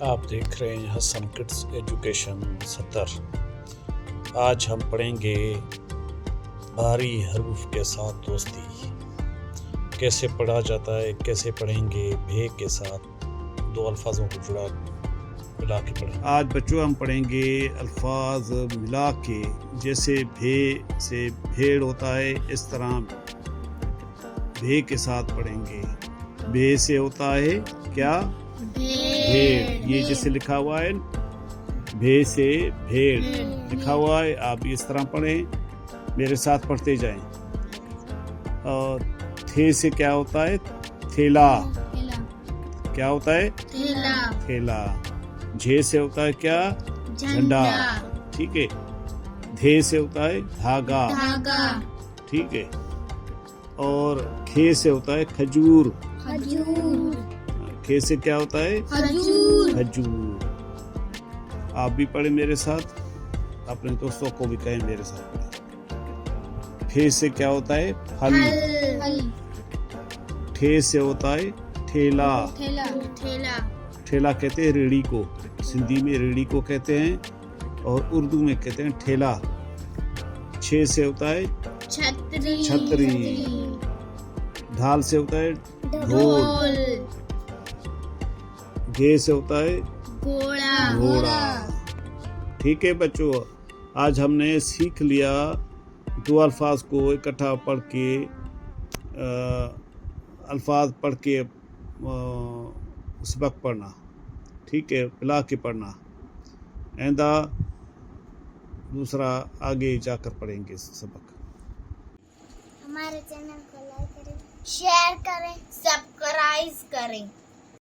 आप देख रहे हैं हसन किड्स एजुकेशन 70। आज हम पढ़ेंगे भारी हरूफ के साथ दोस्ती कैसे पढ़ा जाता है, कैसे पढ़ेंगे। भे के साथ दो अल्फाजों को मिला के पढ़ेंगे। आज बच्चों हम पढ़ेंगे अल्फाज मिला के। जैसे भे से भेड़ होता है, इस तरह भे के साथ पढ़ेंगे। भे से होता है क्या? भेड़। ये जैसे लिखा हुआ है भे से भेड़ लिखा हुआ है, आप इस तरह पढ़ें, मेरे साथ पढ़ते जाएं। और थे से क्या होता है? थैला। क्या होता है? थैला। झे से होता है क्या? झंडा। ठीक है। धे से होता है धागा। ठीक है। और खे से होता है खजूर। खे से क्या होता है? खजूर। आप भी पढ़े मेरे साथ, अपने दोस्तों को भी कहें मेरे साथ पढ़े। फे से क्या होता है? फल। ठे से होता है ठेला। ठेला कहते हैं रेड़ी को, सिंधी में रेड़ी को कहते हैं और उर्दू में कहते हैं ठेला। छे से होता है छतरी। ढाल से होता है ढोल। घे से होता है घोड़ा। ठीक है बच्चों, आज हमने सीख लिया दो अल्फाज को इकट्ठा पढ़ के, अल्फाज पढ़ के सबक पढ़ना। ठीक है, मिला के पढ़ना। आइंदा दूसरा आगे जाकर पढ़ेंगे सबक। हमारे चैनल को लाइक करें, शेयर करें, सब्सक्राइब करें।